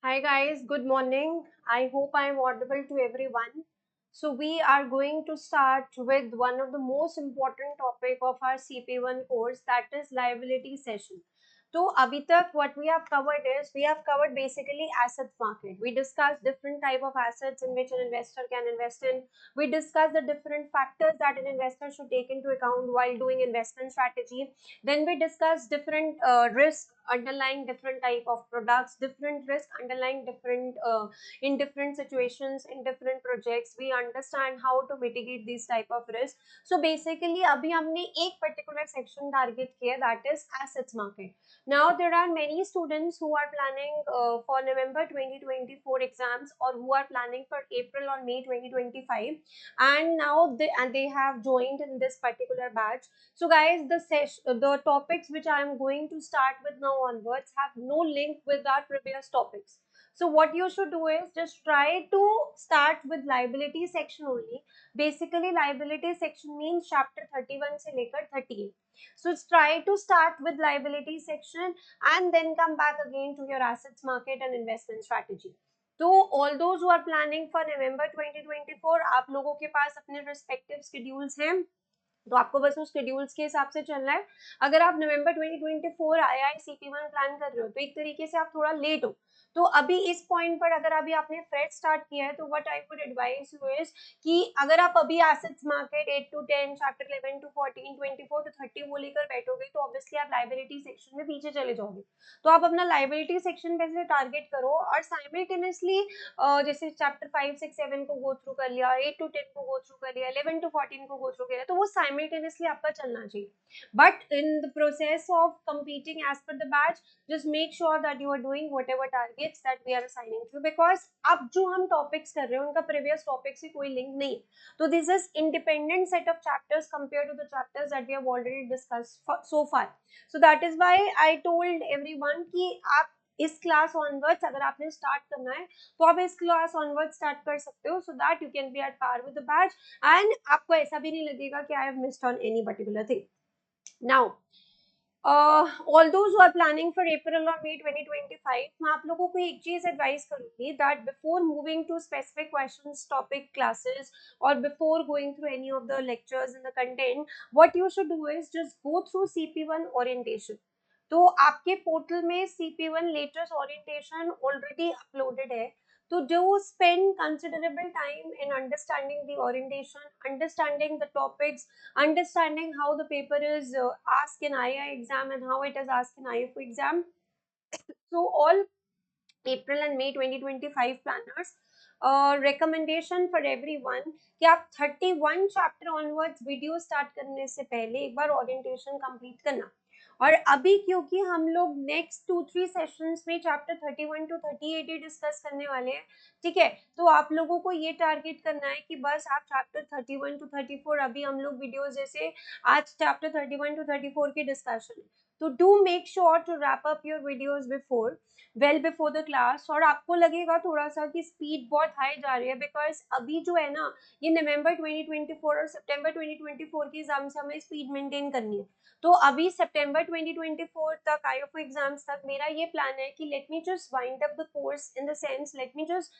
Hi guys, good morning. I hope I am audible to everyone. So we are going to start with one of the most important topic of our CP1 course, that is liability session. So abhi tak what we have covered is we have covered basically assets market. We discussed different type of assets in which an investor can invest in. We discussed the different factors that an investor should take into account while doing investment strategy. Then we discussed different risk underlying different type of products, different risk underlying different in different situations, in different projects. We understand how to mitigate these type of risk. So basically अभी हमने एक particular section target किया, that is assets market. Now there are many students who are planning for November 2024 exams, or who are planning for April or May 2025, and now they have joined in this particular batch. So guys, the topics which I am going to start with now onwards have no link with our previous topics. So what you should do is just try to start with liability section only. Basically liability section means chapter 31 से लेकर 38. So try to start with liability section and then come back again to your assets market and investment strategy. तो all those who are planning for November 2024, आप लोगों के पास अपने respective schedules हैं, तो आपको बस उस शेड्यूल्स के हिसाब से चलना है. अगर आप नवंबर 2024 IICP1 प्लान कर रहे हो तो एक तरीके से आप थोड़ा लेट हो. तो अभी इस पॉइंट पर अगर अभी आपने फ्रेश स्टार्ट किया है तो what I would advise you is कि अगर आप अभी assets market 8 to 10 chapter 11 to 14 24 to 30 वो लेकर बैठोगे तो ऑब्वियसली आप लाइबिलिटी सेक्शन में पीछे चले जाओगे. तो आप अपना लाइबिलिटी सेक्शन पे से टारगेट करो और साइमल्टेनियसली जैसे चैप्टर 5 6 7 को गो थ्रू कर लिया, 8 to 10 को गो थ्रू कर लिया, 11 to 14 को गो थ्रू कर लिया, तो वो साइमल्टेनियसली आपका चलना चाहिए. But in the process of competing as per the batch, just make sure that you are doing whatever targets that we are assigning to you, because अब जो हम टॉपिक्स कर रहे हैं उनका प्रीवियस टॉपिक से कोई लिंक नहीं. तो this is independent set of chapters compare to the chapters that we have already discussed so far. So that is why I told everyone कि आप इस क्लास ऑनवर्ड्स अगर आपने स्टार्ट करना है तो आप इस क्लास ऑनवर्ड स्टार्ट कर सकते हो, so that you can be at par with the batch and आपको ऐसा भी नहीं लगेगा कि I have missed on any particular thing. Now all those who are planning for April or May 2025, मैं आप लोगों को एक चीज एडवाइस करूंगी that before moving to specific questions, topic classes, or before going through any of the lectures and the content, what you should do is just go through CP1 orientation. तो आपके portal में CP1 latest orientation already uploaded है. तो do spend considerable time in understanding the orientation, understanding the topics, understanding how the paper is asked in II exam and how it is asked in IFO exam. So all April and May 2025 planners, recommendation for everyone कि आप 31 chapter onwards video start करने से पहले एक बार orientation complete करना. और अभी क्योंकि हम लोग नेक्स्ट 2-3 सेशंस में चैप्टर 31 to 38 ही डिस्कस करने वाले हैं, ठीक है, तो आप लोगों को ये टारगेट करना है कि बस आप चैप्टर 31 to 34, अभी हम लोग वीडियोस जैसे आज चैप्टर 31 to 34 की डिस्कशन है, तो do make sure to wrap up your videos before well before the class. और आपको लगेगा थोड़ा सा कि स्पीड बहुत हाई जा रही है, बिकॉज अभी जो है ना ये नवंबर 2024 और सितंबर 2024 की एग्जाम से हमें स्पीड मेंटेन करनी है. तो अभी सितंबर 2024 तक आईएफओ एग्जाम्स तक मेरा ये प्लान है कि let me just wind up the course in the sense let me just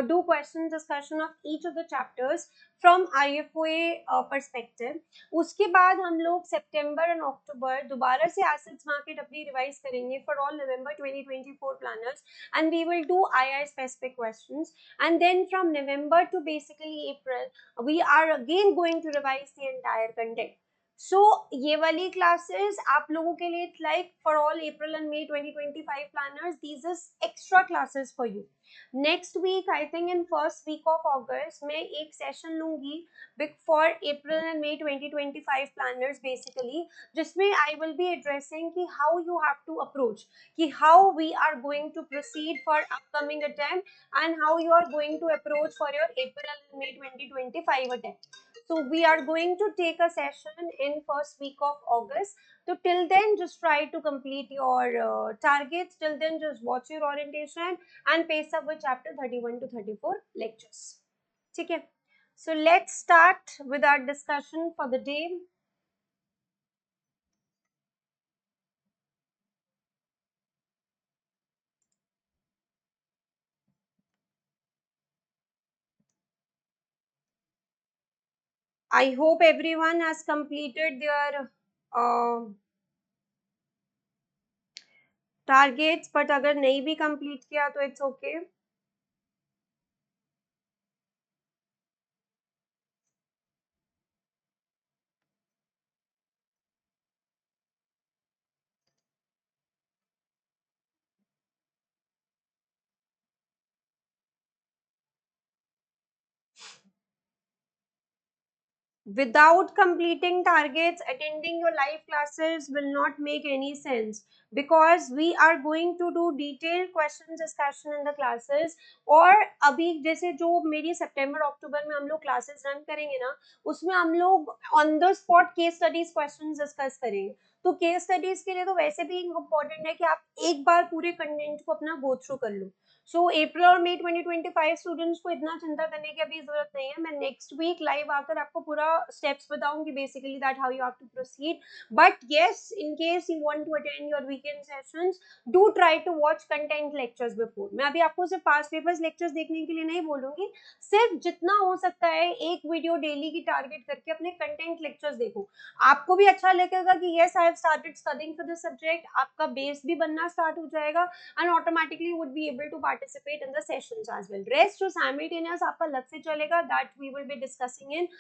do question discussion of each of the chapters from IFOA perspective. उसके बाद हम लोग सितंबर एंड अक्टूबर दोबारा से एसेट्स मार्केट अपनी रिवाइज करेंगे for all November 2024 planners, and we will do II specific questions, and then from November to basically April we are again going to revise the entire content. So ये वाली classes आप लोगों के लिए like for all April and May 2025 planners, these is extra classes for you. Next week I think in first week of August मैं एक session लूंगी big for April and May 2025 planners basically, जिसमें I will be addressing कि how you have to approach, कि how we are going to proceed for upcoming attempt and how you are going to approach for your April and May 2025 attempt. So we are going to take a session in first week of August. So till then, just try to complete your targets. Till then, just watch your orientation and pace up with chapter 31 to 34 lectures. Okay. So let's start with our discussion for the day. I hope everyone has completed their targets, but अगर नहीं भी complete किया तो it's okay. Without completing targets, attending your live classes will not make any sense, because we are going to do detailed question discussion in the classes। और अभी जैसे जो मेरी सितंबर अक्टूबर में हम लोग क्लासेस रन करेंगे ना, उसमें हम लोग on the spot case studies question discuss करेंगे। तो केस स्टडीज के लिए तो वैसे भी इम्पोर्टेंट है कि आप एक बार पूरे कंटेंट को अपना गो थ्रू कर लो। सो अप्रैल और मई 2025 स्टूडेंट्स को इतना चिंता करने की अभी जरूरत नहीं है। मैं नेक्स्ट वीक लाइव आकर आपको पूरा स्टेप्स बताऊंगी, basically that how you have to proceed. But yes, in case you want to attend your weekend sessions, do try to watch content lectures before. मैं अभी आपको सिर्फ पास्ट पेपर्स लेक्चर्स देखने के लिए नहीं बोलूंगी, सिर्फ जितना हो सकता है एक वीडियो डेली की टारगेट करके अपने कंटेंट लेक्चर्स देखो। आपको भी अच्छा लगेगा कि yes I have started studying for this subject, आपका बेस भी बनना स्टार्ट हो जाएगा and automatically would be able to participate in the sessions as well। Rest जो simultaneous आपका लग से चलेगा, that we will be discussing in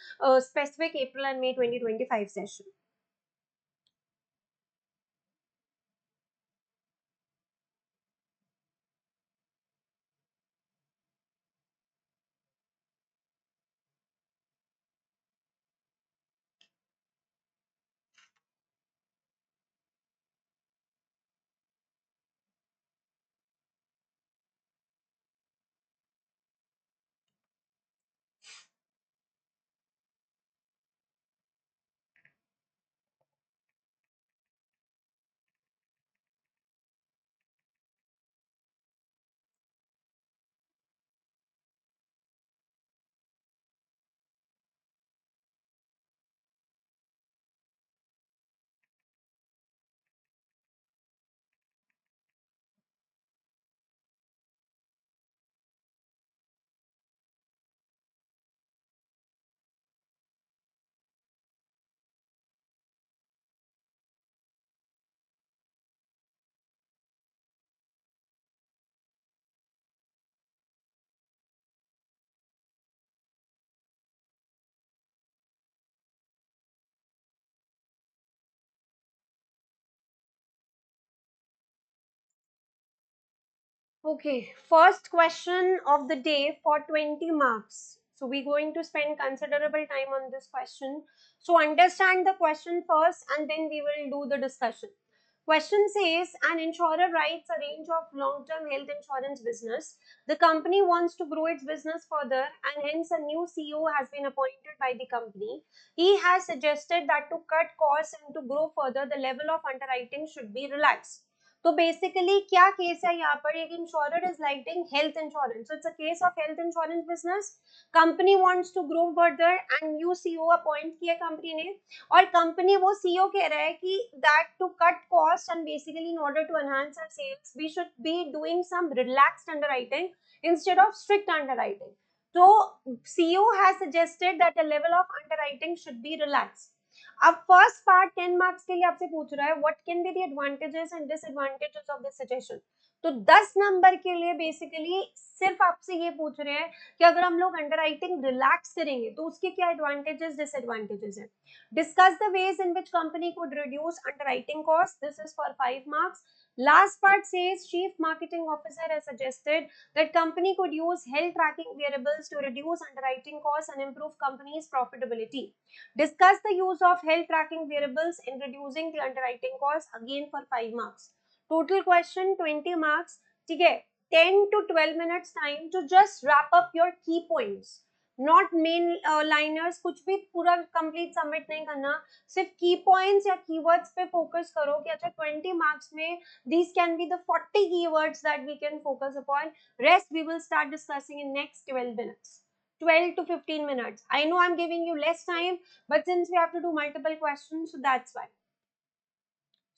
specific April and May 2025 session। Okay, first question of the day for 20 marks. So we're going to spend considerable time on this question. So understand the question first and then we will do the discussion. Question says, an insurer writes a range of long-term health insurance business. The company wants to grow its business further and hence a new CEO has been appointed by the company. He has suggested that to cut costs and to grow further, the level of underwriting should be relaxed. तो basically क्या case है यहाँ पर, एक insurer is writing health insurance, it's a case of health insurance business. Company wants to grow further and new CEO appoint किया company ने, और company वो सीईओ कह रहा है कि that to cut cost and basically in order to enhance our sales we should be doing some relaxed underwriting instead of strict underwriting. तो CEO has suggested that the level of underwriting should be relaxed. अब first part 10 marks के लिए आपसे पूछ रहा है what can be the advantages and disadvantages of this suggestion. तो 10 number के लिए बेसिकली सिर्फ आपसे ये पूछ रहे हैं कि अगर हम लोग अंडरराइटिंग रिलैक्स करेंगे तो उसके क्या एडवांटेजेस डिसएडवांटेजेस है। Discuss the ways in which company could reduce underwriting cost, this is for 5 marks. Last part says chief marketing officer has suggested that company could use health tracking variables to reduce underwriting costs and improve company's profitability. Discuss the use of health tracking variables in reducing the underwriting cost, again for 5 marks. Total question 20 marks. ठीक है, 10 to 12 minutes time to just wrap up your key points. Not main liners, कुछ भी पूरा complete submit नहीं करना, सिर्फ key points या keywords पे focus करो कि अच्छा 20 marks में these can be the 40 keywords that we can focus upon. Rest we will start discussing in next 12 minutes. 12 to 15 minutes. I know I'm giving you less time, but since we have to do multiple questions, so that's why.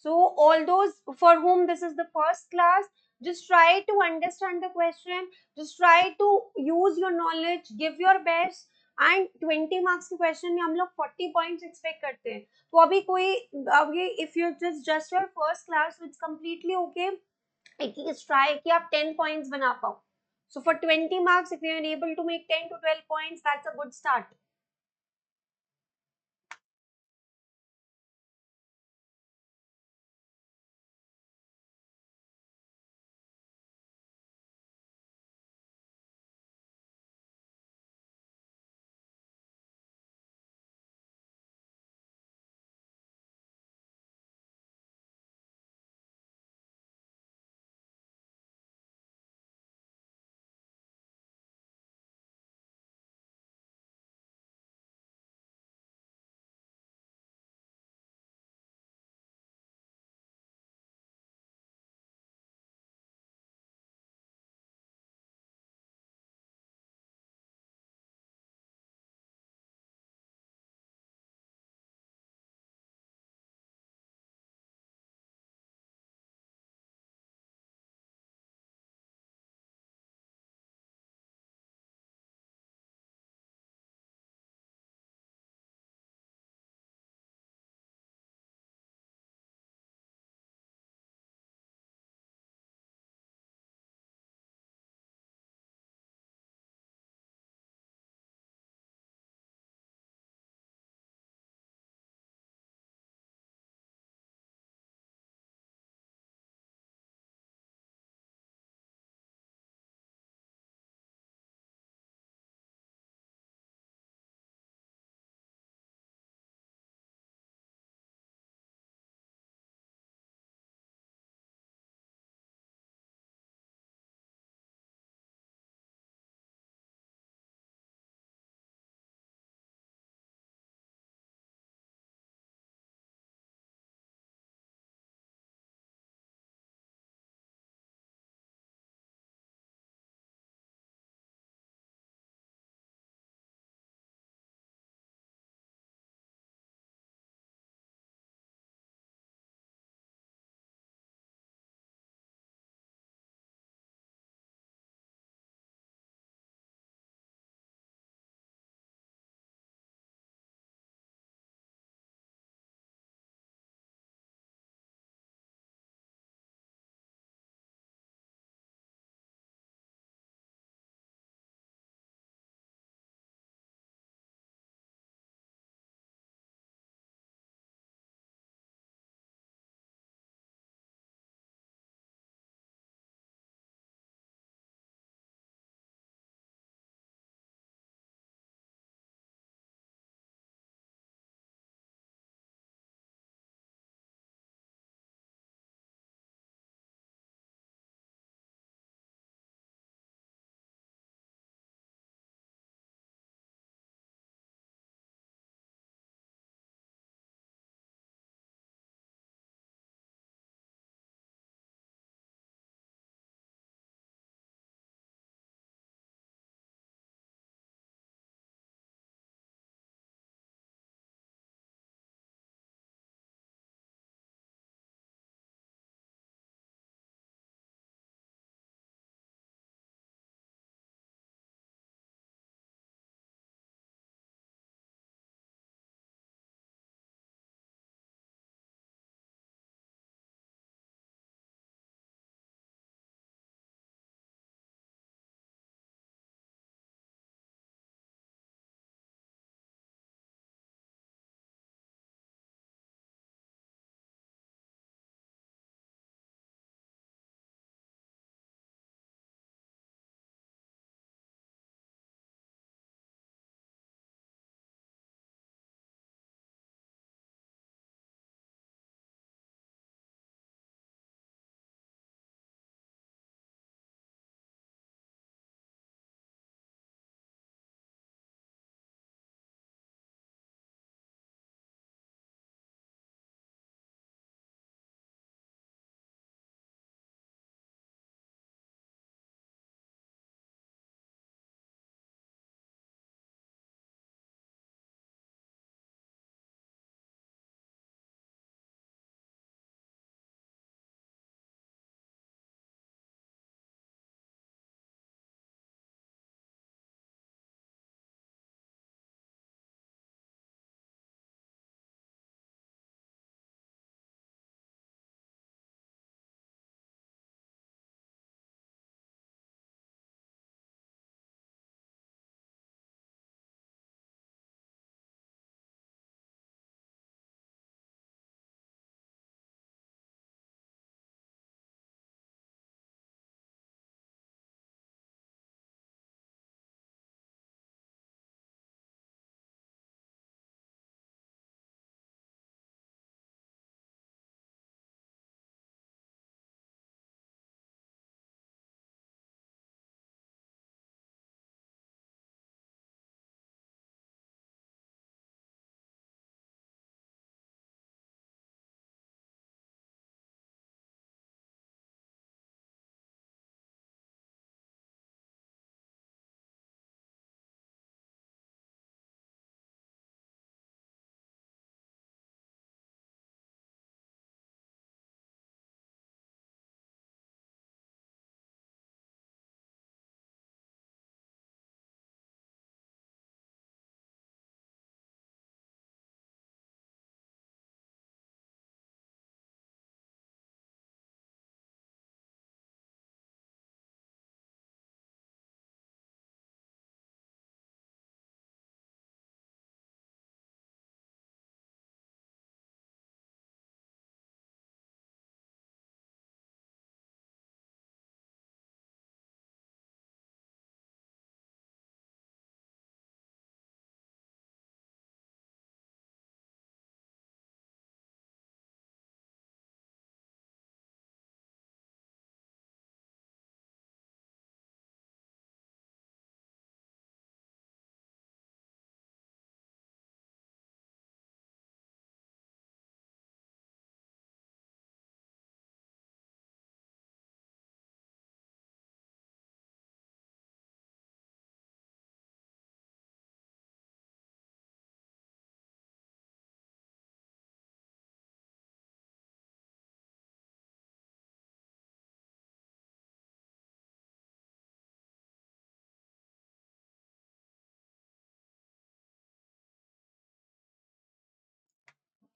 So all those for whom this is the first class, just try to understand the question, just try to use your knowledge, give your best. And 20 marks के question में हम लोग 40 points expect करते हैं। तो अभी कोई, अभी if you just your first class, it's completely okay, at least try कि आप 10 पॉइंट्स बना पाओ। So for 20 marks, if you are able to make 10 to 12 points, that's a good start.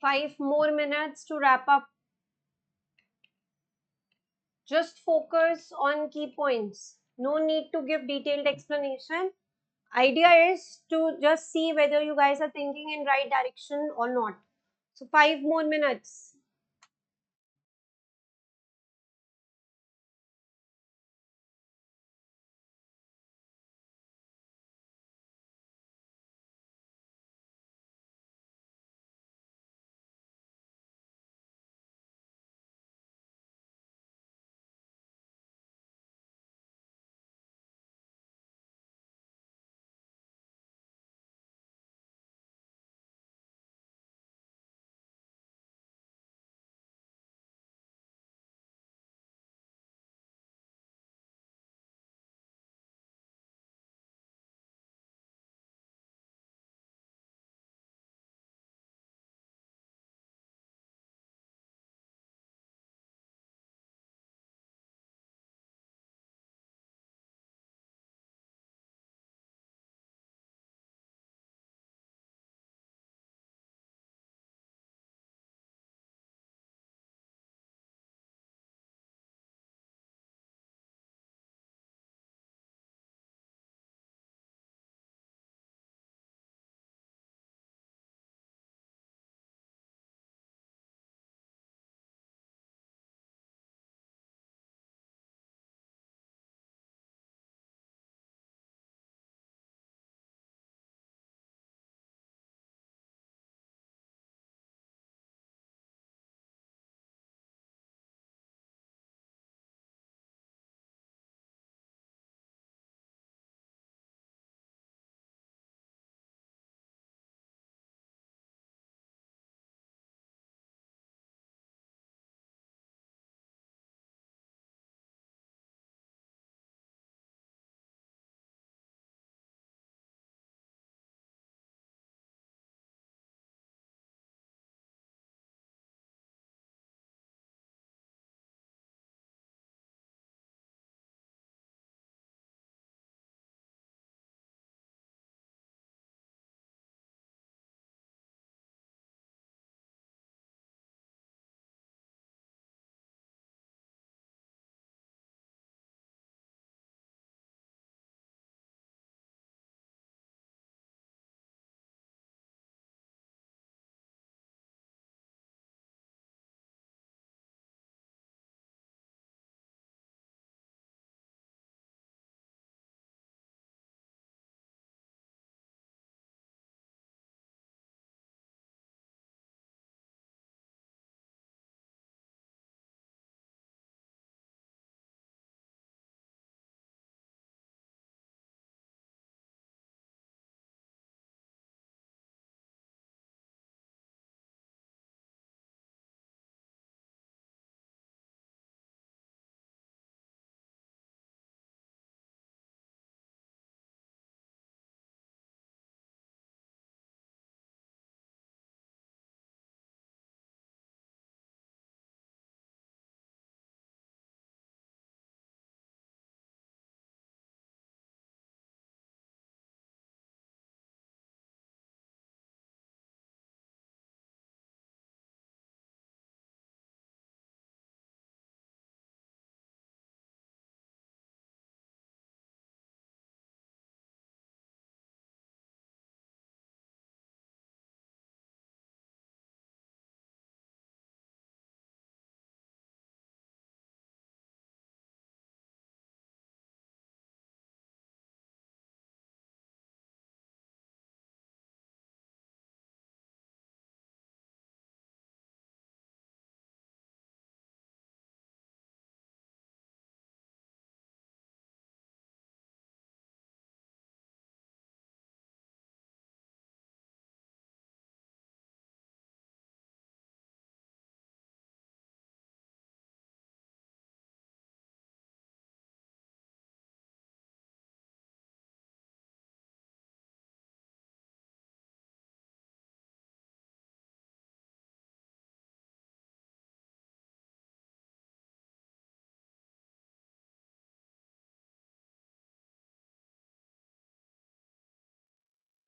5 more minutes to wrap up. Just focus on key points. No need to give detailed explanation. Idea is to just see whether you guys are thinking in right direction or not. So 5 more minutes.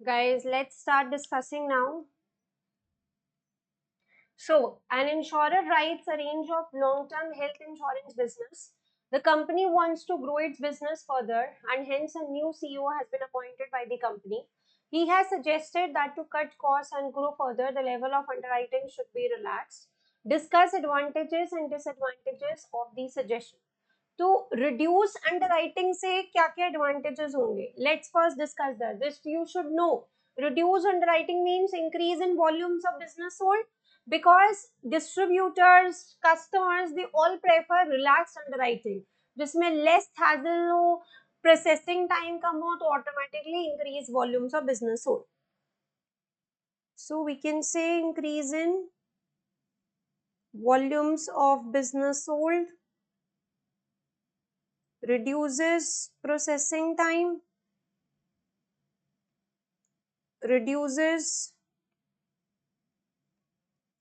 Guys, let's start discussing now. So, an insurer writes a range of long-term health insurance business. The company wants to grow its business further, and hence a new CEO has been appointed by the company. He has suggested that to cut costs and grow further, the level of underwriting should be relaxed. Discuss advantages and disadvantages of the suggestion. तो reduce underwriting से क्या क्या advantages होंगे, let's first discuss that, this you should know. Reduce underwriting means increase in volumes of business sold, because distributors, customers, they all prefer relaxed underwriting जिसमें less hassle हो, processing time कम हो, तो automatically increase volumes of business sold. So we can say increase in volumes of business sold reduces processing time, reduces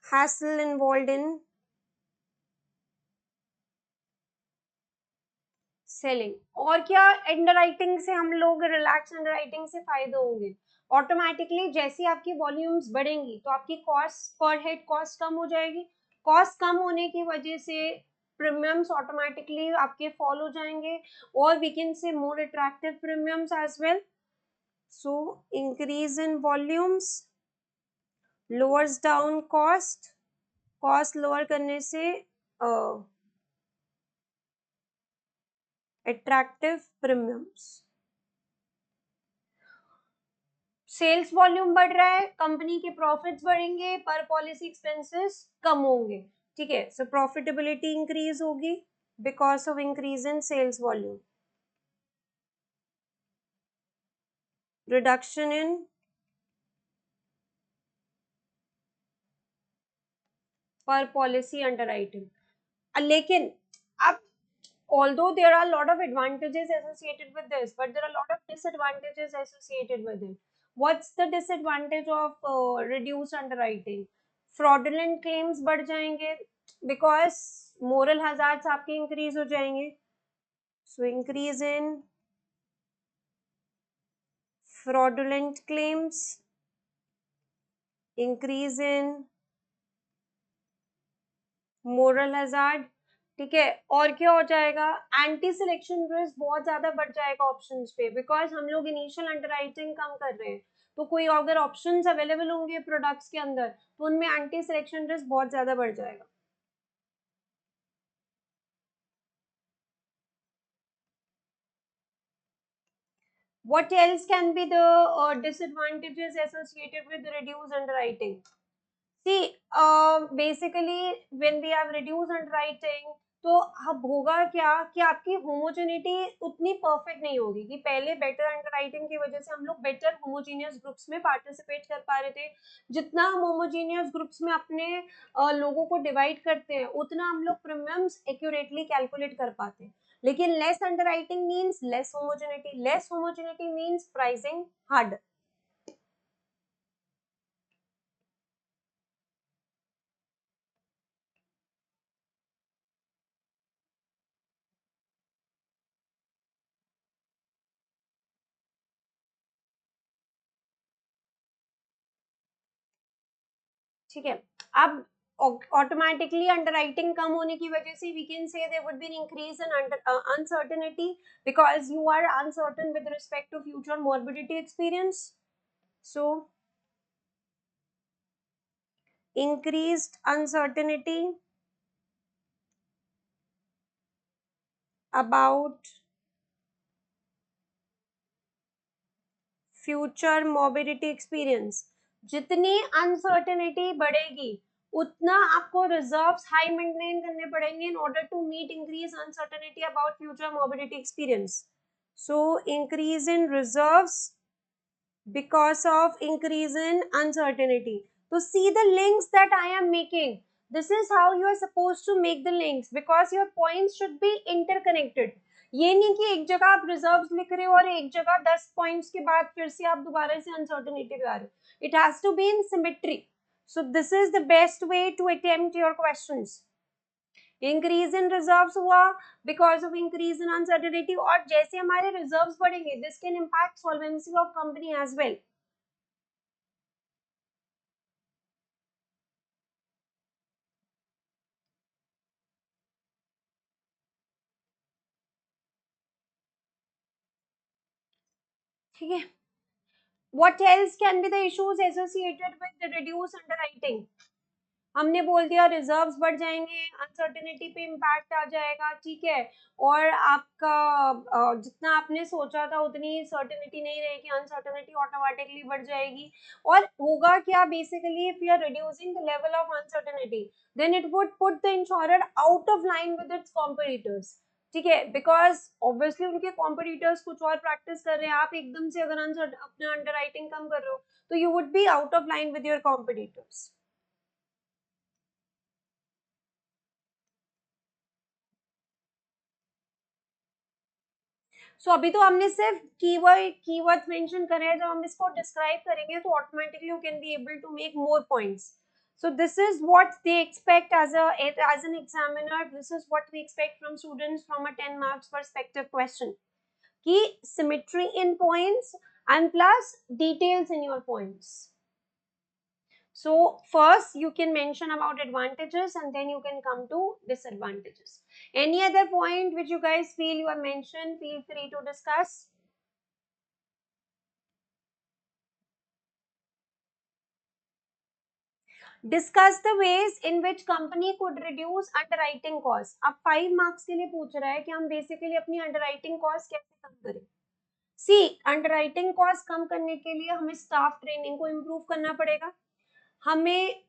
hassle involved in selling. और क्या underwriting से हम लोग, relax underwriting से फायदे होंगे, ऑटोमेटिकली जैसी आपकी वॉल्यूम्स बढ़ेंगी तो आपकी कॉस्ट पर हेड कॉस्ट कम हो जाएगी. कॉस्ट कम होने की वजह से प्रीमियम्स ऑटोमेटिकली आपके फॉल हो जाएंगे, और we can say more attractive premiums as well. So increase in volumes lowers down cost, cost lower करने से attractive premiums. सेल्स वॉल्यूम बढ़ रहा है, कंपनी के प्रॉफिट्स बढ़ेंगे, पर पॉलिसी एक्सपेंसेस कम होंगे. ठीक है, सो प्रॉफिटेबिलिटी इंक्रीज होगी because of increase in sales volume. Reduction in per policy underwriting. लेकिन अब although there are a lot of advantages associated with this, but there are a lot of disadvantages associated with it. What's the disadvantage of reduced underwriting? Fraudulent claims बढ़ जाएंगे because moral hazards आपके increase हो जाएंगे. So increase in fraudulent claims, increase in moral hazard. ठीक है, और क्या हो जाएगा, एंटी सिलेक्शन रिस्क बहुत ज्यादा बढ़ जाएगा ऑप्शंस पे, बिकॉज हम लोग इनिशियल अंडरराइटिंग कम कर रहे हैं, तो कोई अगर ऑप्शंस अवेलेबल होंगे प्रोडक्ट्स के अंदर तो उनमें एंटी सिलेक्शन रिस्क बहुत ज्यादा बढ़ जाएगा. What else can be the disadvantages associated with reduced underwriting? See, basically when we have reduced underwriting, तो अब होगा क्या कि आपकी होमोजेनिटी उतनी परफेक्ट नहीं होगी. कि पहले बेटर अंडरराइटिंग की वजह से हम लोग बेटर होमोजीनियस ग्रुप्स में पार्टिसिपेट कर पा रहे थे. जितना हम होमोजीनियस ग्रुप्स में अपने लोगों को डिवाइड करते हैं उतना हम लोग प्रीमियम्स एक्यूरेटली कैलकुलेट कर पाते हैं. लेकिन less underwriting means less homogeneity, less homogeneity means pricing hard. ठीक है, अब ऑटोमेटिकली अंडरराइटिंग कम होने की वजह से we can say there would be an increase in uncertainty because you are uncertain with respect to future morbidity experience. So increased uncertainty about future mobility experience. जितनी uncertainty बढ़ेगी उतना आपको रिजर्व्स हाई मेंटेन करने पड़ेंगे in order to meet increase uncertainty about future mobility experience. So increase in reserves because of increase in uncertainty. So see the links that I am making. This is how you are supposed to make the links because your points should be interconnected. ये नहीं कि एक जगह आप reserves लिख रहे हो और एक जगह 10 पॉइंट्स के बाद फिर से आप दोबारा से अनसर्टेनिटी पे आ रहे हो. It has to be in symmetry. So this is the best way to attempt your questions. Increase in reserves हुआ because of increase in uncertainty, और जैसे हमारे रिजर्व्स बढ़ेंगे this can impact solvency of company as well. ठीक है. What else can be the issues associated with the reduced underwriting? हमने बोल दिया रिजर्व्स बढ़ जाएंगे, अनसर्टेनिटी पे इम्पैक्ट आ जाएगा, ठीक है. और आपका जितना आपने सोचा था उतनी सर्टेनिटी नहीं रहेगी, अनसर्टेनिटी ऑटोमेटिकली बढ़ जाएगी. और होगा क्या basically, if you are reducing the level of uncertainty, then it would put the insurer out of line with its competitors. ठीक है, बिकॉज ऑब्वियसली उनके कॉम्पिटिटर्स कुछ और प्रैक्टिस कर रहे हैं, आप एकदम से अगर अपना अंडरराइटिंग कम कर रहे हो तो you would be out of line with your competitors. अभी तो हमने सिर्फ कीवर्ड्स मेंशन करे हैं, जब हम इसको डिस्क्राइब करेंगे तो automatically you can be able to make more points. So this is what they expect as an examiner. This is what we expect from students from a 10 marks perspective question. Key symmetry in points and plus details in your points. So first you can mention about advantages and then you can come to disadvantages. Any other point which you guys feel you have mentioned, feel free to discuss. Discuss the ways in which company could reduce underwriting cost. अब 5 marks के लिए पूछ रहा है कि हम basically अपनी underwriting cost कैसे कम करें. सी, अंडरराइटिंग कॉस्ट कम करने के लिए हमें स्टाफ ट्रेनिंग को इम्प्रूव करना पड़ेगा. हमें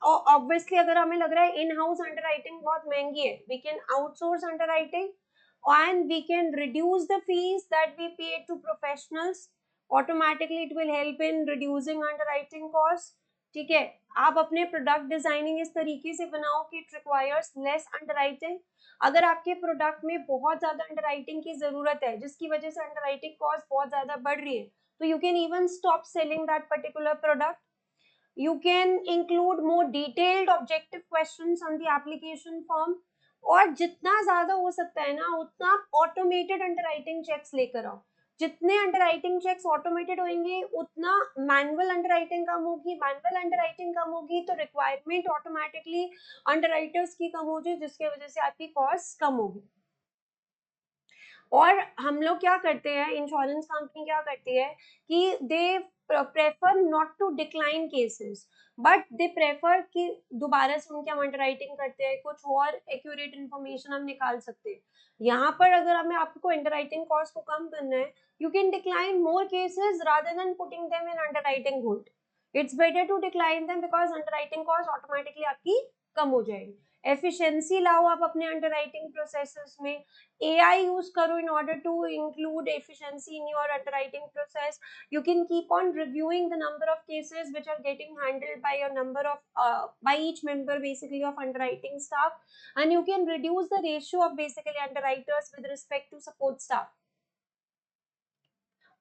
ऑब्वियसली अगर हमें लग रहा है इन हाउस अंडरराइटिंग बहुत महंगी है, we can outsource underwriting and we can reduce the fees that we pay to professionals. Automatically it will help in reducing underwriting costs. ठीक है, आप अपने प्रोडक्ट डिजाइनिंग इस तरीके से बनाओ कि इट रिक्वायर्स लेस अंडरराइटिंग. अगर आपके प्रोडक्ट में बहुत ज्यादा अंडरराइटिंग की जरूरत है जिसकी वजह से अंडरराइटिंग कॉस्ट बहुत ज्यादा बढ़ रही है, तो you can even stop selling that particular product. You can include more detailed objective questions on the application form. और जितना ज्यादा हो सकता है ना उतना ऑटोमेटेड अंडरराइटिंग चेक्स लेकर आओ. जितने अंडरराइटिंग चेक्स ऑटोमेटेड होंगे उतना मैनुअल अंडरराइटिंग कम होगी, मैनुअल अंडरराइटिंग कम होगी तो रिक्वायरमेंट ऑटोमेटिकली अंडरराइटर्स की कम होगी, जिसकी वजह से आपकी कॉस्ट कम होगी. और हम लोग क्या करते हैं, इंश्योरेंस कंपनी क्या करती है कि they prefer not to decline cases, but they prefer कि दोबारा से उनके हम अंडरराइटिंग करते हैं, कुछ और एक्यूरेट इन्फॉर्मेशन हम निकाल सकते हैं. यहाँ पर अगर हमें आपको अंडरराइटिंग कॉस्ट को कम करना है, you can decline more cases rather than putting them in underwriting hold. It's better to decline them because underwriting cost automatically आपकी कम हो जाएगी. एफिशिएंसी लाओ आप अपने अंडरराइटिंग प्रोसेसेस में. AI use करो in order to include efficiency in your underwriting process. You can keep on reviewing the number of cases which are getting handled by your number of by each member basically of underwriting staff, and you can reduce the ratio of basically underwriters with respect to support staff.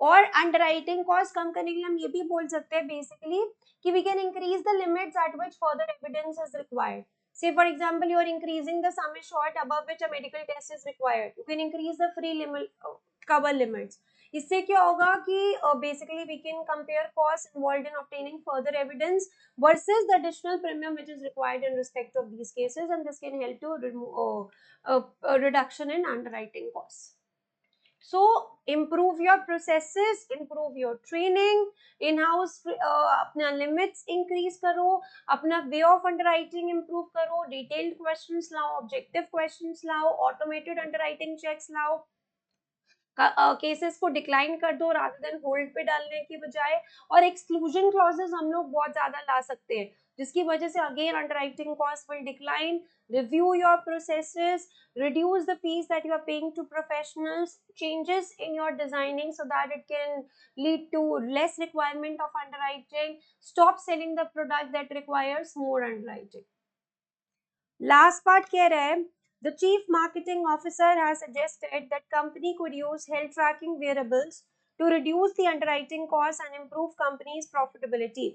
और underwriting cost कम करने के लिए हम ये भी बोल सकते हैं बेसिकली कि we can increase the limits at which further evidence is required. Say for example, you are increasing the sum assured above which a medical test is required. You can increase the free limit cover limits. इससे क्या होगा कि basically we can compare costs involved in obtaining further evidence versus the additional premium which is required in respect of these cases, and this can help to remove reduction in underwriting costs. So improve your processes, improve your training, in-house अपना limits increase करो, अपना way of underwriting improve करो, detailed questions लाओ, objective questions लाओ, automated underwriting checks लाओ, cases को decline कर दो रादर देन होल्ड पे डालने की बजाय. और एक्सक्लूजन क्लॉजेस हम लोग बहुत ज्यादा ला सकते हैं जिसकी वजह से again underwriting cost will decline. Review your processes, reduce the fees that you are paying to professionals, changes in your designing so that it can lead to less requirement of underwriting, stop selling the product that requires more underwriting. Last part कह रहा है, the chief marketing officer has suggested that company could use health tracking wearables to reduce the underwriting costs and improve company's profitability.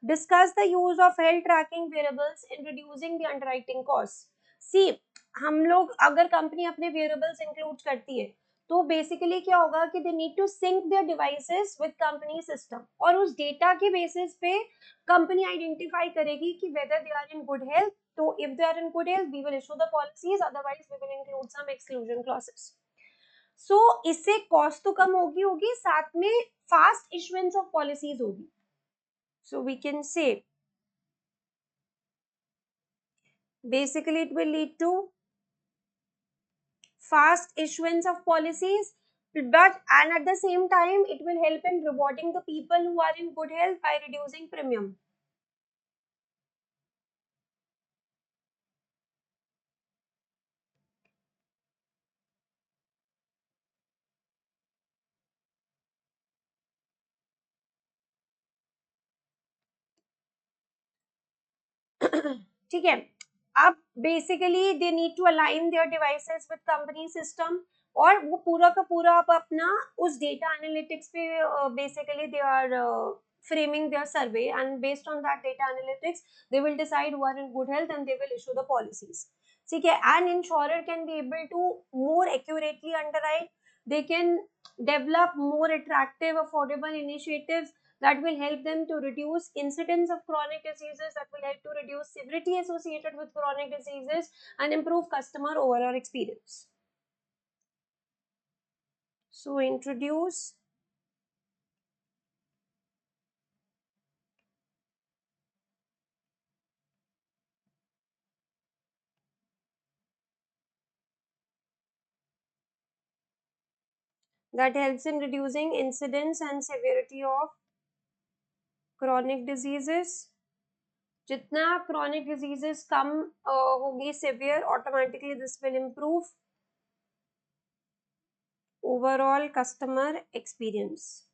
Discuss the use of health tracking wearables in reducing the underwriting costs. See, हम लोग अगर company अपने variables include करती है तो basically क्या होगा कि they need to sync their devices with company system, और उस डेटा के बेसिस पे कंपनी आइडेंटिफाई करेगी कि whether they are in good health. So if they are in good health, we will issue the policies. Otherwise, we will include some exclusion clauses. सो इससे cost तो कम होगी, साथ में फास्ट इशुएंस ऑफ पॉलिसीज होगी. So we can say basically it will lead to fast issuance of policies, but and at the same time it will help in rewarding the people who are in good health by reducing premium. ठीक है. अब basically they need to align their devices with company system, और वो पूरा का पूरा अब अपना उस डेटा एनालिटिक्स पे basically they are framing their survey, and based on that data analytics they will decide who are in good health and they will issue the policies. ठीक है. An insurer can be able to more accurately underwrite. They can develop more attractive affordable initiatives that will help them to reduce incidence of chronic diseases, that will help to reduce severity associated with chronic diseases and improve customer overall experience. So introduce that helps in reducing incidence and severity of chronic diseases. जितना chronic diseases कम होगी severe, automatically this will improve overall customer experience.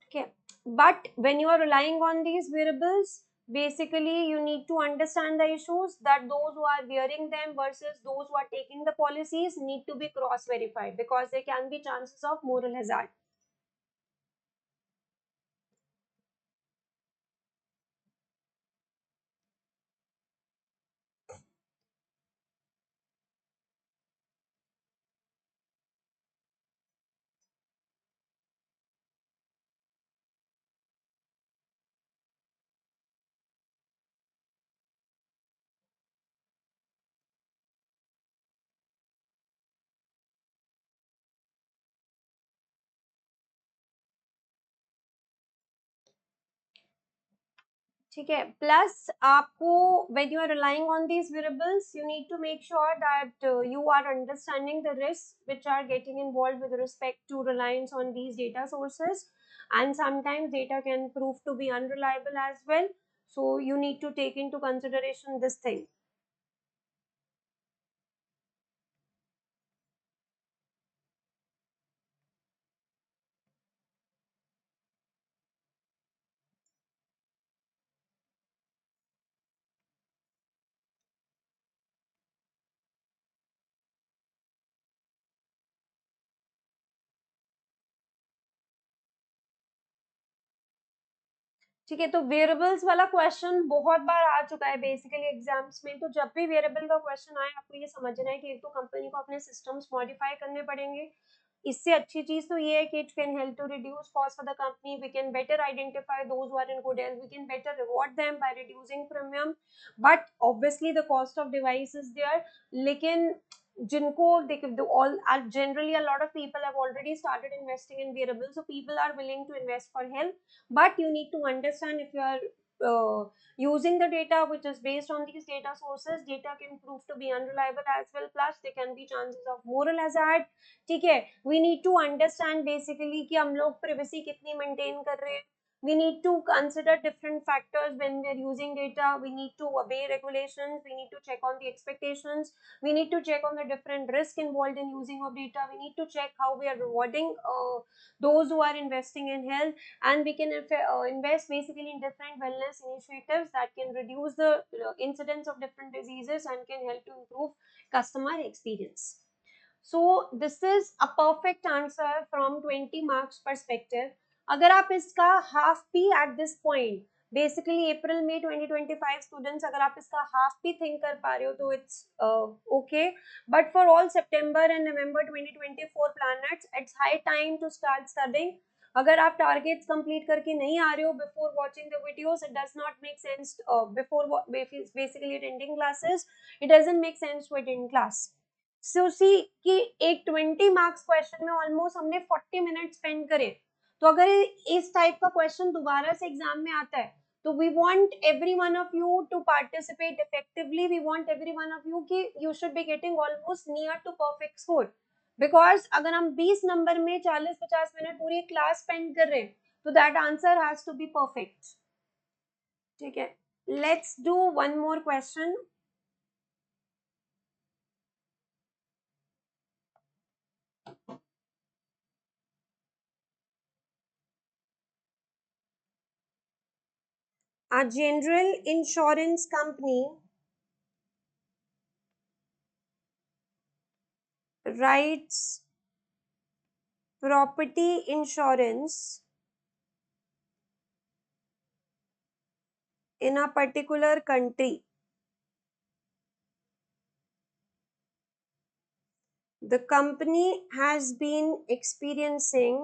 Okay, but when you are relying on these wearables, basically you need to understand the issues that those who are wearing them versus those who are taking the policies need to be cross verified, because there can be chances of moral hazard. ठीक है. Plus आपको when you are relying on these wearables, you need to make sure that you are understanding the risks which are getting involved with respect to reliance on these data sources, and sometimes data can prove to be unreliable as well. So you need to take into consideration this thing. ठीक है. तो variables वाला question बहुत बार आ चुका है basically exams में. तो जब भी वेरिएबल का क्वेश्चन आए, आपको ये समझना है कि एक तो कंपनी को अपने सिस्टम्स मॉडिफाई करने पड़ेंगे. इससे अच्छी चीज तो ये है कि it can help to reduce cost for the company. We can better identify those who are in good health. We can better reward them by reducing premium. But obviously the cost of device is there. लेकिन जिनको all generally a lot of people have already started investing in wearables, so people are willing to invest for health. But you need to understand, if you are using the data which is based on these data sources, data can prove to be unreliable as well, plus there can be chances of moral hazard. ठीक है. We need to understand basically कि हम लोग privacy कितनी maintain कर रहे हैं. We need to consider different factors when we are using data. We need to obey regulations. We need to check on the expectations. We need to check on the different risk involved in using of data. We need to check how we are rewarding those who are investing in health, and we can invest basically in different wellness initiatives that can reduce the incidence of different diseases and can help to improve customer experience. So this is a perfect answer from 20 marks perspective. अगर आप इसका half भी at this point, basically अप्रैल में 2025 students, अगर आप इसका half भी think कर पा रहे हो तो it's okay. But for all September and November 2024 planners, it's high time to start studying. अगर आप टारगेट्स कंप्लीट करके नहीं आ रहे हो before watching the videos, it does not make sense before basically attending classes. It doesn't make sense to attend class. So see कि एक 20 marks question में ऑलमोस्ट हमने 40 मिनट स्पेंड करे, तो अगर इस टाइप का क्वेश्चन दोबारा से एग्जाम में आता है तो we want every one of you to participate effectively, we want every one of you कि you should be getting almost near to perfect score, because अगर हम 20 नंबर में 40-50 मिनट पूरी क्लास स्पेंड कर रहे हैं तो that answer has to be perfect. ठीक है, let's do one more question. A general insurance company writes property insurance in a particular country. The company has been experiencing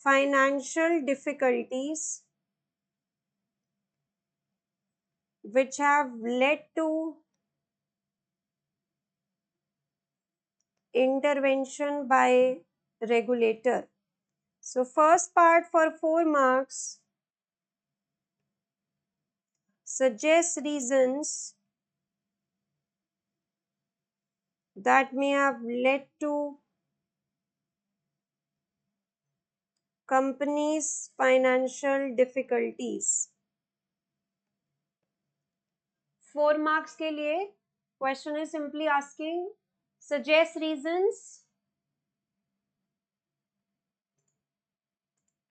financial difficulties which have led to intervention by regulator. So first part for 4 marks, suggest reasons that may have led to companies' financial difficulties. 4 marks के लिए question is simply asking suggest reasons.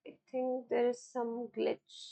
I think there is some glitch.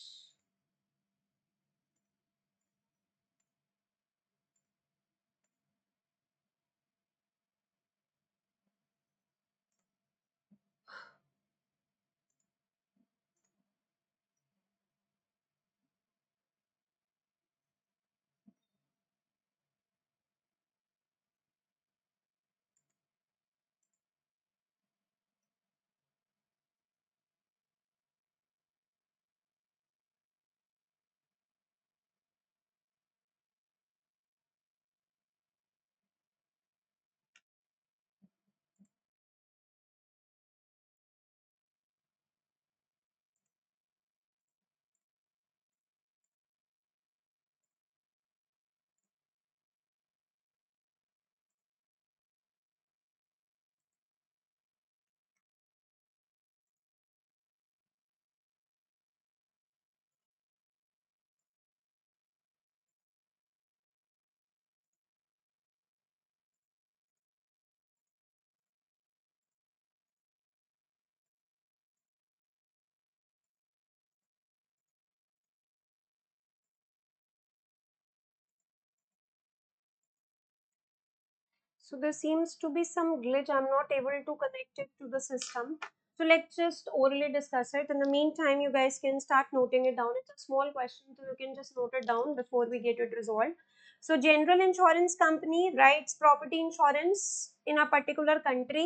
So there seems to be some glitch. I'm not able to connect it to the system. So let's just orally discuss it. In the meantime, you guys can start noting it down. It's a small question, so you can just note it down before we get it resolved. So general insurance company writes property insurance in a particular country.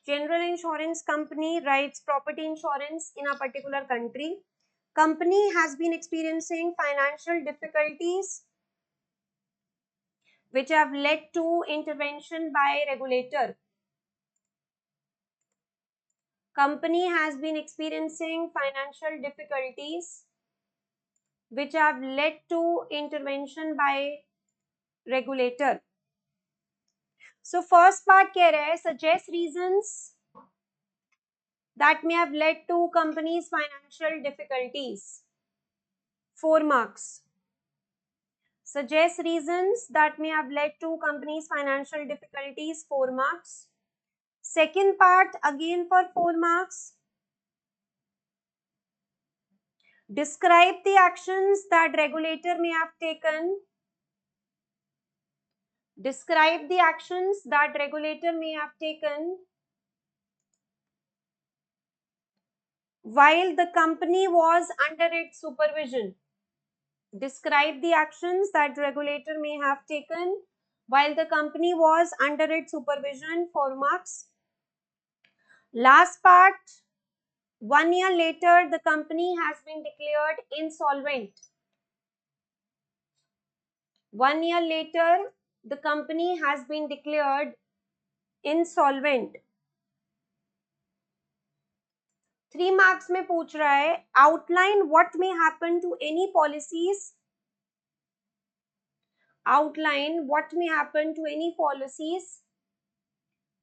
General insurance company writes property insurance in a particular country. Company has been experiencing financial difficulties which have led to intervention by regulator. Company has been experiencing financial difficulties which have led to intervention by regulator. So first part कह रहा है suggest reasons that may have led to company's financial difficulties. 4 marks. Suggest reasons that may have led to company's financial difficulties. 4 marks. Second part again for 4 marks. Describe the actions that regulator may have taken. Describe the actions that regulator may have taken while the company was under its supervision. Describe the actions that regulator may have taken while the company was under its supervision. 4 marks. Last part, 1 year later, the company has been declared insolvent. 1 year later, the company has been declared insolvent. 3 marks में पूछ रहा है, outline what may happen to any policies, outline what may happen to any policies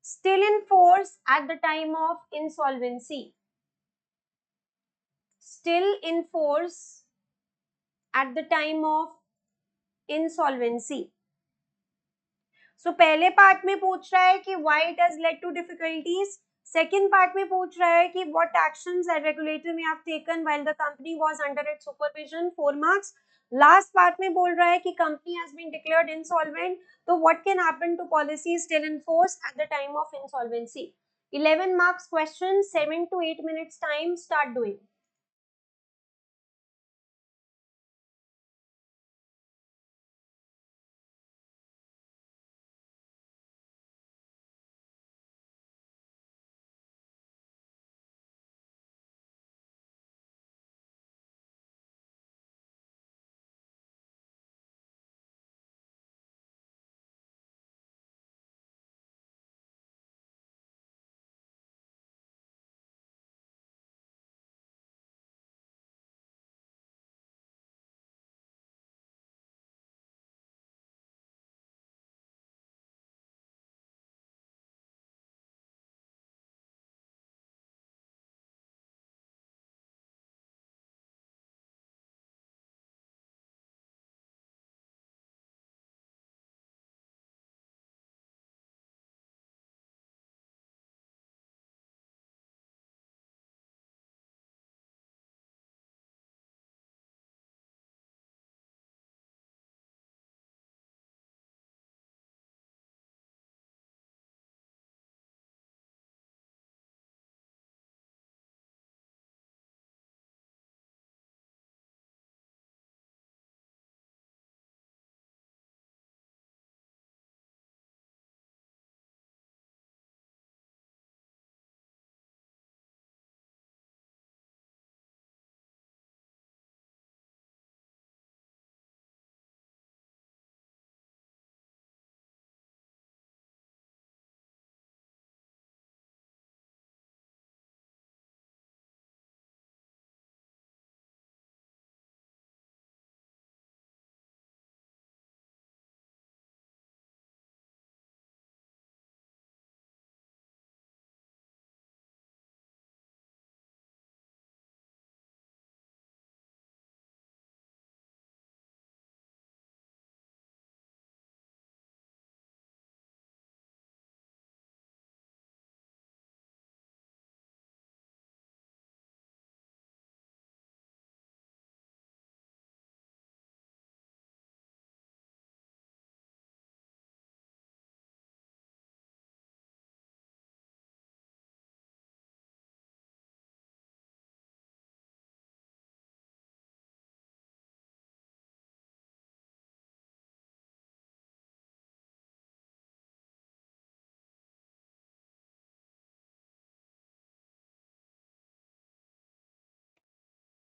still in force at the time of insolvency. Still in force at the time of insolvency. So पहले part में पूछ रहा है कि why it has led to difficulties. Second part में पूछ रहा है कि what actions that regulator may have taken while the company was under its supervision. 4 marks. Last part में बोल रहा है कि company has been declared insolvent. तो what can happen to policies still in force at the time of insolvency? 11 marks question, 7 to 8 minutes time. Start doing.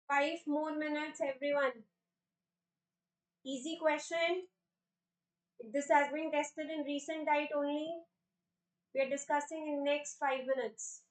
Five more minutes, everyone. Easy question. This has been tested in recent diet only. We are discussing in next 5 minutes.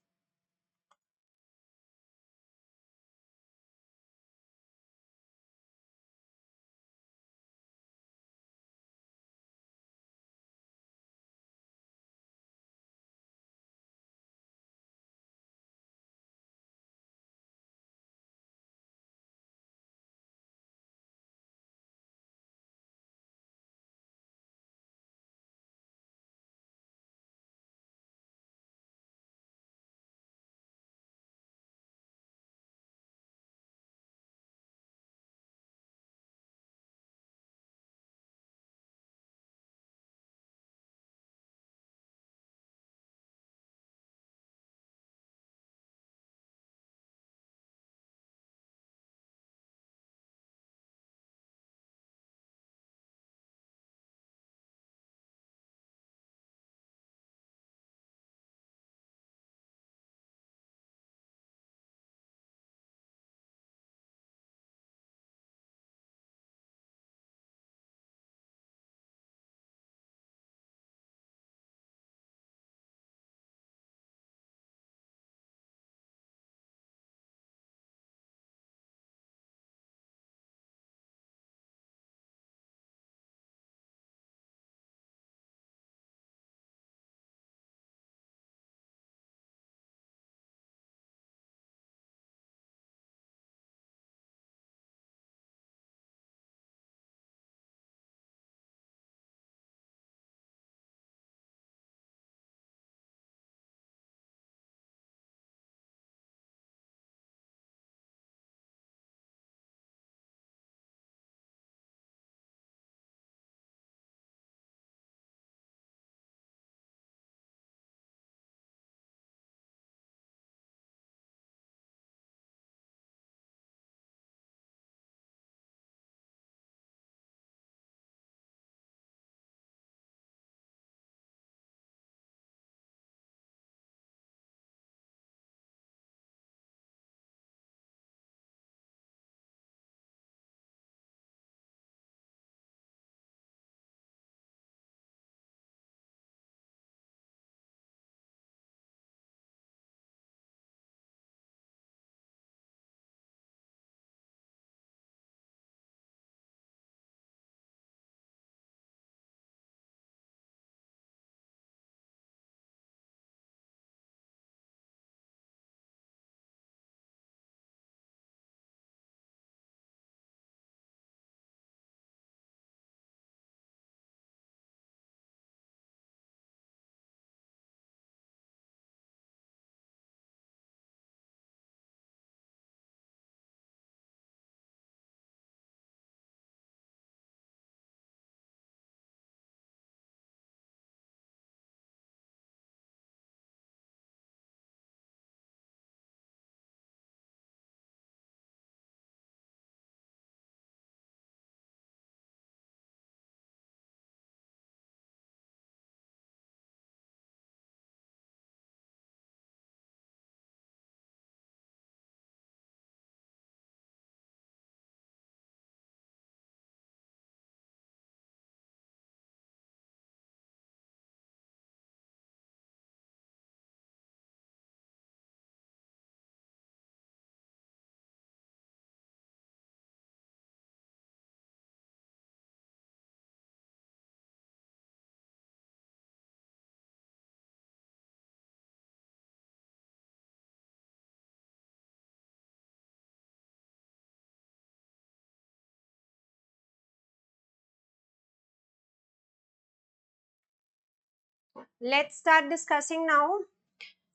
Let's start discussing now.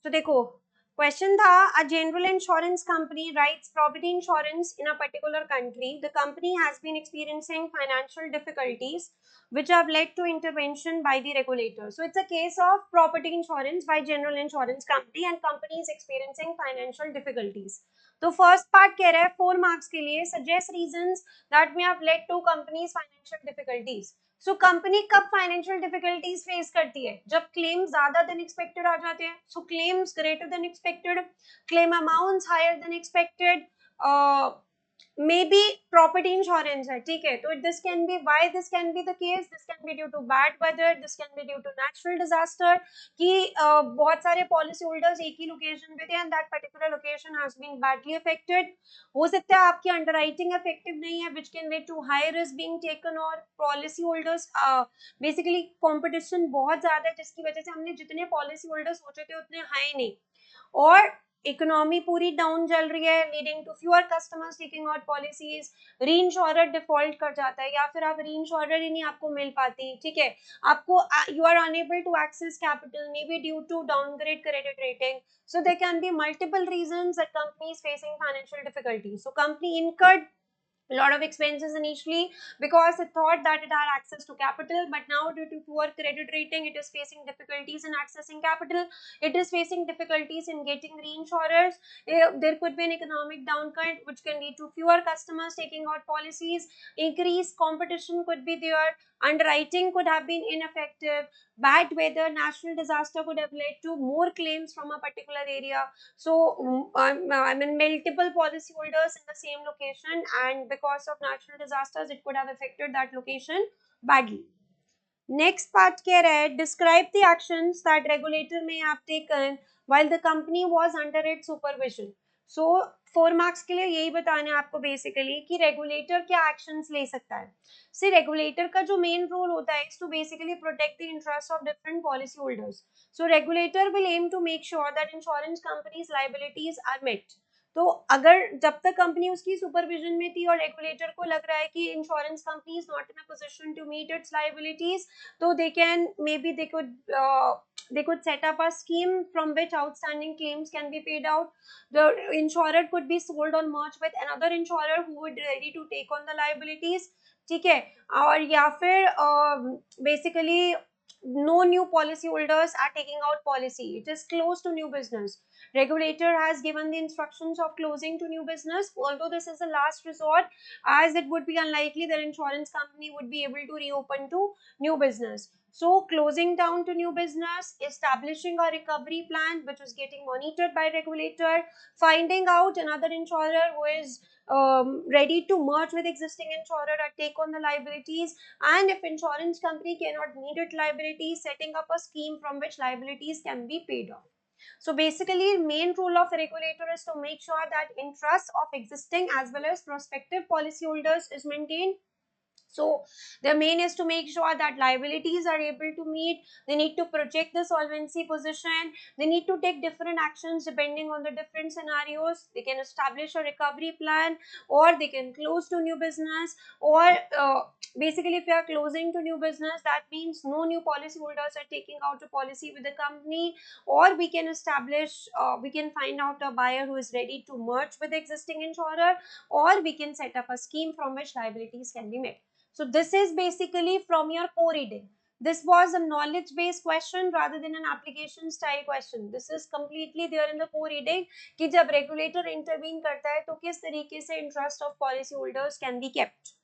तो देखो, question था, a general insurance company writes property insurance in a particular country. The company has been experiencing financial difficulties which have led to intervention by the regulator. So it's a case of property insurance by general insurance company and company is experiencing financial difficulties. तो first part कह रहा है 4 marks के लिए, suggest reasons that may have led to companies financial difficulties. So company कब financial difficulties face करती है? जब क्लेम ज्यादा देन एक्सपेक्टेड आ जाते हैं. So claims greater than expected, claim amounts higher than expected, may be property insurance है, ठीक है. तो this can be, why this can be the case, this can be due to bad weather, this can be due to natural disaster, कि बहुत सारे policy holders एक ही location पे थे and that particular location has been badly affected. हो सकता है आपकी अंडरराइटिंग इफेक्टिव नहीं है which can lead to high risk being taken, और पॉलिसी होल्डर्स बेसिकली कंपटीशन बहुत ज्यादा है जिसकी वजह से हमने जितने पॉलिसी होल्डर सोचे थे उतने हाई नहीं, और इकोनॉमी पूरी डाउन चल रही है leading to fewer customers taking out policies. Reinsurer default कर जाता है या फिर आप री इंश्योरर ही नहीं आपको मिल पाती, ठीक है. आपको you are unable to access capital may be due to downgrade credit rating. So there can be multiple reasons that company is facing financial difficulties. So company incurred a lot of expenses initially because it thought that it had access to capital, but now due to poor credit rating it is facing difficulties in accessing capital, it is facing difficulties in getting reinsurers. There could be an economic downturn which can lead to fewer customers taking out policies, increased competition could be there, underwriting could have been ineffective, bad weather, natural disaster could have led to more claims from a particular area. So I mean multiple policyholders in the same location, and because of natural disasters it could have affected that location badly. Next part keh raha hai, describe the actions that regulator may have taken while the company was under its supervision. So 4 marks के लिए यही बताना है आपको basically कि regulator क्या actions ले सकता है. सी रेगुलेटर का जो मेन रोल होता है to basically protect the interest of different policy holders. So regulator will aim to make sure that insurance companies liabilities are met. तो अगर जब तक कंपनी उसकी सुपरविजन में थी और रेगुलेटर को लग रहा है कि insurance company is not in a position to meet its liabilities, तो they can may be they could set up a scheme from which outstanding claims can be paid out. The insurer could be sold on merge with another insurer who would ready to take on the liabilities, ठीक है. और या फिर basically no new policy holders are taking out policy, it is close to new business. Regulator has given the instructions of closing to new business, although this is a last resort as it would be unlikely that insurance company would be able to reopen to new business. So closing down to new business, establishing a recovery plan which is getting monitored by regulator, finding out another insurer who is ready to merge with existing insurer or take on the liabilities, and if insurance company cannot meet its liabilities, setting up a scheme from which liabilities can be paid off. So basically main role of a regulator is to make sure that interest of existing as well as prospective policyholders is maintained. So the main is to make sure that liabilities are able to meet, they need to project the solvency position, they need to take different actions depending on the different scenarios. They can establish a recovery plan, or they can close to new business, or basically if you are closing to new business, that means no new policy holders are taking out a policy with the company, or we can establish, we can find out a buyer who is ready to merge with the existing insurer, or we can set up a scheme from which liabilities can be met. So this is basically from your core reading. This was a knowledge based question rather than an application style question. This is completely there in the core reading कि जब regulator intervene करता है तो किस तरीके से interest of policy holders can be kept.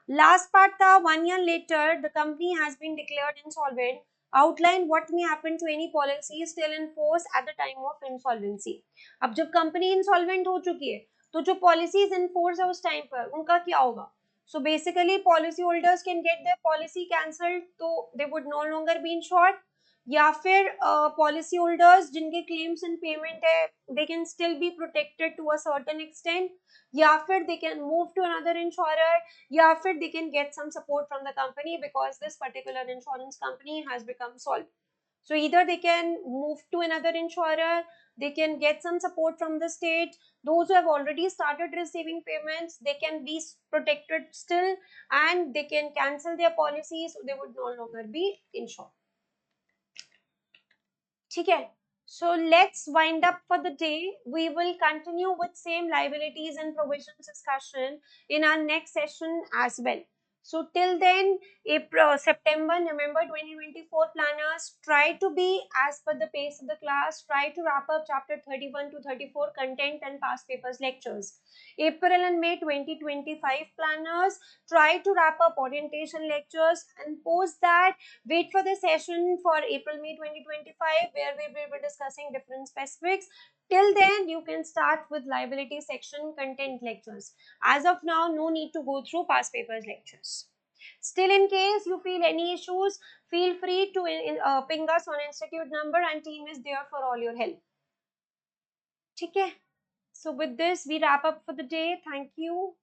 Last part था 1 year later the company has been declared insolvent. Outline what may happen to any policy still in force at the time of insolvency. अब जब company insolvent हो चुकी है तो जो policies in force है उस time पर उनका क्या होगा? So basically policyholders can get their policy cancelled, so they would no longer be insured. या फिर पॉलिसी होल्डर्स जिनके क्लेम्स इन पेमेंट है they can still be protected to a certain extent, या फिर they can move to another insurer, या फिर they can get some support from the company because this particular insurance company has become solvent. So either they can move to another insurer, they can get some support from the state. Those who have already started receiving payments, they can be protected still, and they can cancel their policies, so they would no longer be insured. ठीक है. So let's wind up for the day. We will continue with same liabilities and provisions discussion in our next session as well. So till then, April, September, November 2024 planners, try to be as per the pace of the class. Try to wrap up chapter 31 to 34 content and past papers lectures. April and May 2025 planners, try to wrap up orientation lectures, and post that wait for the session for April May 2025 where we will be discussing different specifics. Till then, you can start with liability section content lectures. As of now, no need to go through past papers lectures. Still, in case you feel any issues, feel free to ping us on institute number, and team is there for all your help. Okay. So with this, we wrap up for the day. Thank you.